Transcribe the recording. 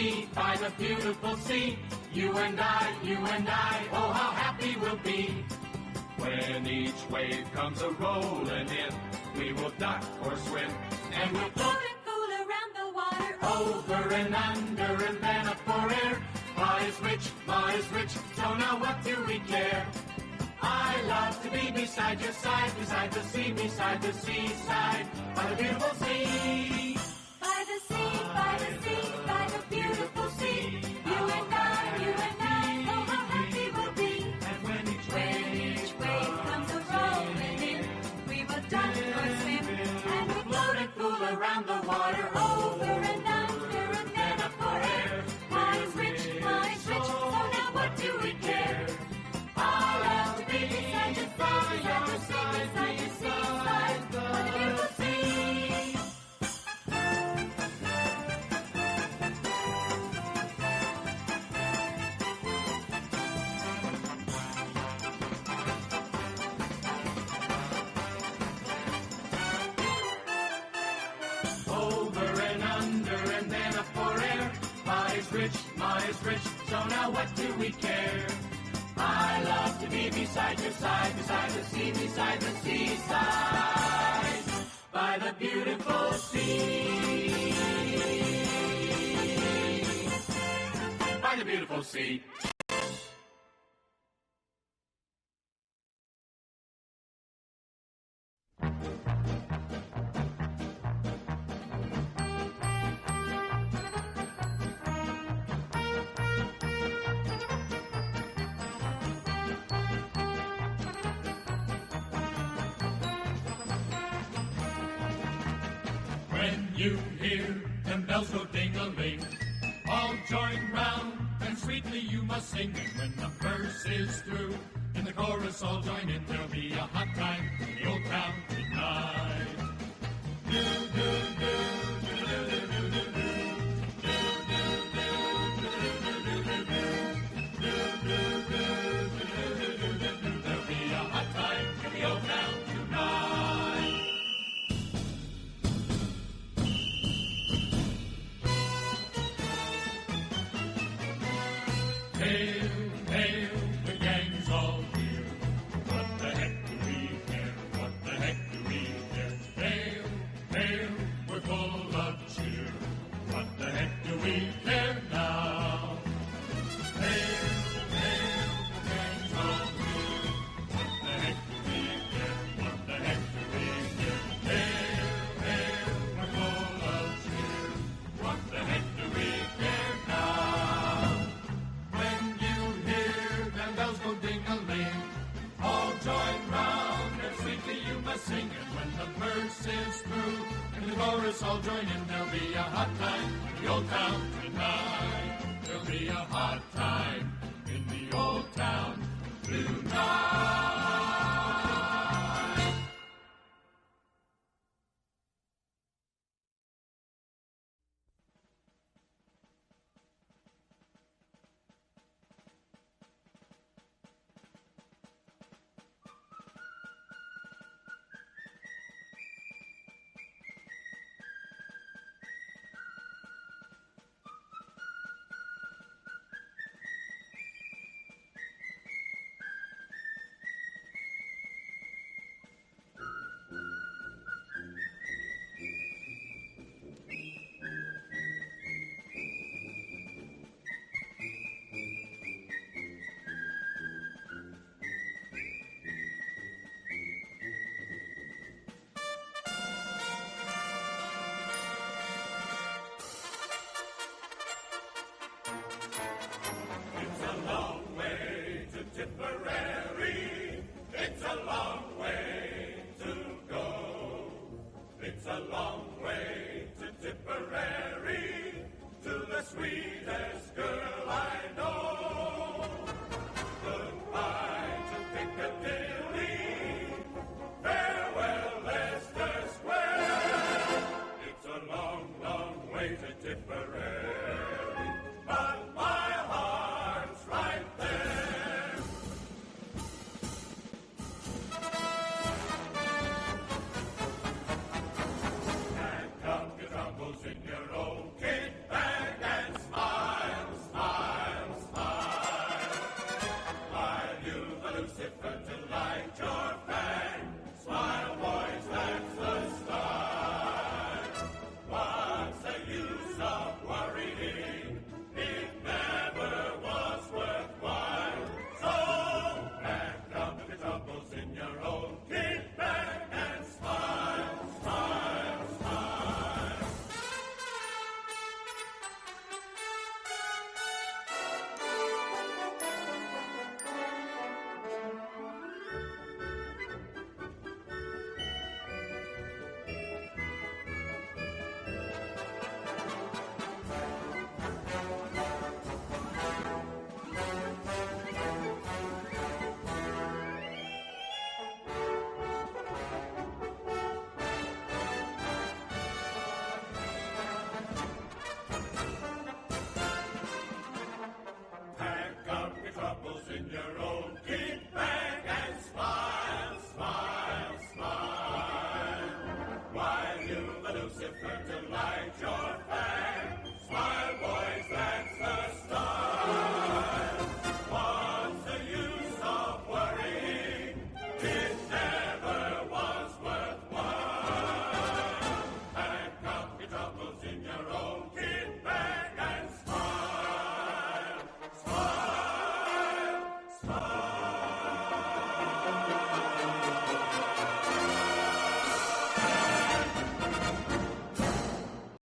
sea, by the beautiful sea. You and I, oh how happy we'll be. When each wave comes a-rolling in, we will duck or swim, and we'll float and fool around the water, over and under and then up for air. Ma is rich, so now what do we care? I love to be beside your side, beside the seaside, by the beautiful sea. By the sea, by the sea, by the beautiful sea. You and I, oh how happy we'll be. And when each wave comes a-rolling in, we will duck or swim, and we'll float and fool around the water, over and under and then up for air. Ma is rich, so now what do we care? I love to be beside your side, beside your seaside, by the beautiful sea. over and under and then up for air. Ma is rich, so now what do we care? I love to be beside your side, beside the seaside, by the beautiful sea. By the beautiful sea. When you hear them bells go ding-a-ling, all join round and sweetly you must sing. And when the verse is through, in the chorus all join in. There'll be a hot time in the old town tonight. Do, do, do, do, do, do, do, do, do. There'll be a hot time in the old town tonight. Hail, hail, the gang's all here. What the heck do we care? What the heck do we care? Hail, hail, we're full of cheer. What the heck do we care now? Hail, hail, the gang's all here. What the heck do we care? What the heck do we care? Hail, hail, we're full of cheer. What the heck do we care now? When you hear them bells go ding-a-ling, all join round and sweetly you must sing. And when the verse is through, and the chorus all join in, there'll be a hot time in the old town tonight. There'll be a hot time in the old town tonight. It's a long way to Tipperary. It's a long way to go. It's a long way to Tipperary, to the sweetest girl I know.